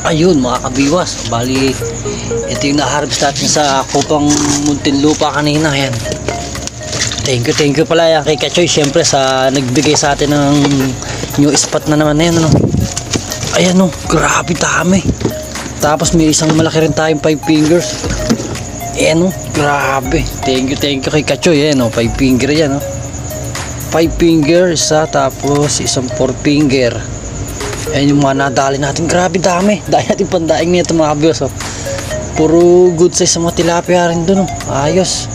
Ayun mga kabiwas, bali ito yung na-harvest natin sa Kupang Muntinlupa kanina. Ayan, thank you pala yan kay Kachoy syempre sa nagbigay sa atin ng new spot na naman na yan, ano? Ayan o, grabe dami. Tapos may isang malaki rin tayong 5 fingers. Ayan o, grabe. Thank you kay Kachoy. Ayan o, 5 finger yan o. 5 finger isa, tapos isang 4 finger. Ayan yung mga nadali natin. Grabe dami. Dahil natin pandaing nito mga kabiwas, oh. Puro good size sa mga tilapia rin dun, oh. Ayos.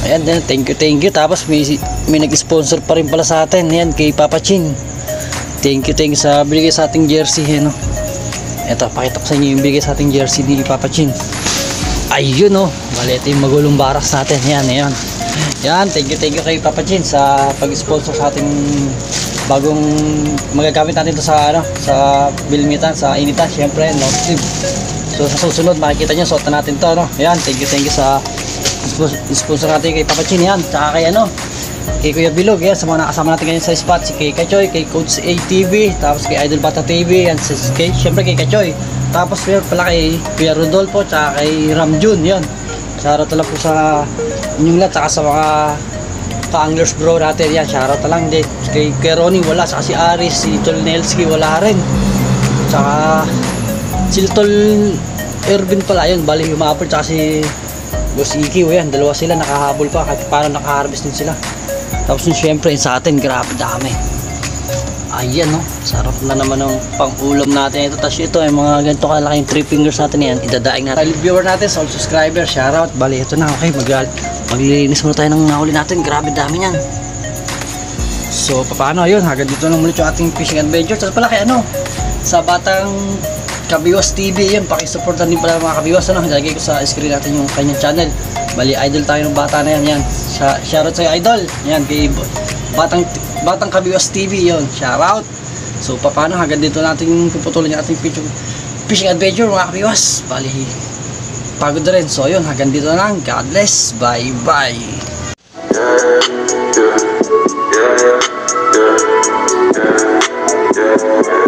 Ayan, thank you. Tapos may nag-sponsor pa rin pala sa atin. Ayan, kay Papa Chin. Thank you sa binigay sa ating jersey. Ayan, oh. Eto, pakita ko sa inyo yung binigay sa ating jersey ni Papa Chin. Ayun, oh. Bali, ito yung magulong barracks natin. Ayan. Yan, thank you kay Papa Chin sa pag-sponsor sa ating bagong magagamit natin ito sa sa bilmitan, sa initan, syempre long sleeve. So sa susunod makikita niyo suotan natin to, no. Yan, thank you sa sponsor natin kay Papa Chin. Yan, tsaka kay kay Kuya Bilog. Yan, sa mga nakasama natin ngayon sa spot, si kay Kachoy, kay Coach ATV, tapos kay Idol Bata TV, yan, syempre kay Kachoy. Tapos pala kay Kuya Rodolfo, tsaka kay Ramjun. Yan, shoutout lang po sa inyong lahat, tsaka sa mga ka-anglers bro natin. Yan, shoutout lang din kay Ronnie, wala, saka si Aris, si Tol Nelski wala rin, tsaka si Tol Ervin pala. Yun, bali humapol, tsaka si Boss Iki. Yan, dalawa sila nakahabol pa kahit paano, nakaharvest din sila. Tapos yun syempre sa atin, grabe dami. Ayan, no, sarap na naman ng pang-ulam natin ito. Tapos ito ay mga ganito kalaking 3 fingers natin. Yan, idadaing natin. Viewer natin, all subscriber, shoutout. Bali ito na, okay, maglilinis muna tayo ng nahuli natin. Grabe dami yan. So paano, yun, hanggang dito lang muli yung ating fishing adventure. Tapos pala kay sa Batang Kabiwas TV, yun, pakisuportan din pala mga kabiwas, nilagay ko sa screen natin yung kanyang channel. Bali idol tayo ng bata na yan. Shoutout sa'yo idol. Yan, kay Batang Kabiwas TV, yun, shoutout. So paano, hanggang dito natin puputuloy yung ating fishing adventure mga kabiwas. Bali pagod na rin. So yun, hanggang dito lang. God bless, bye bye. Yeah.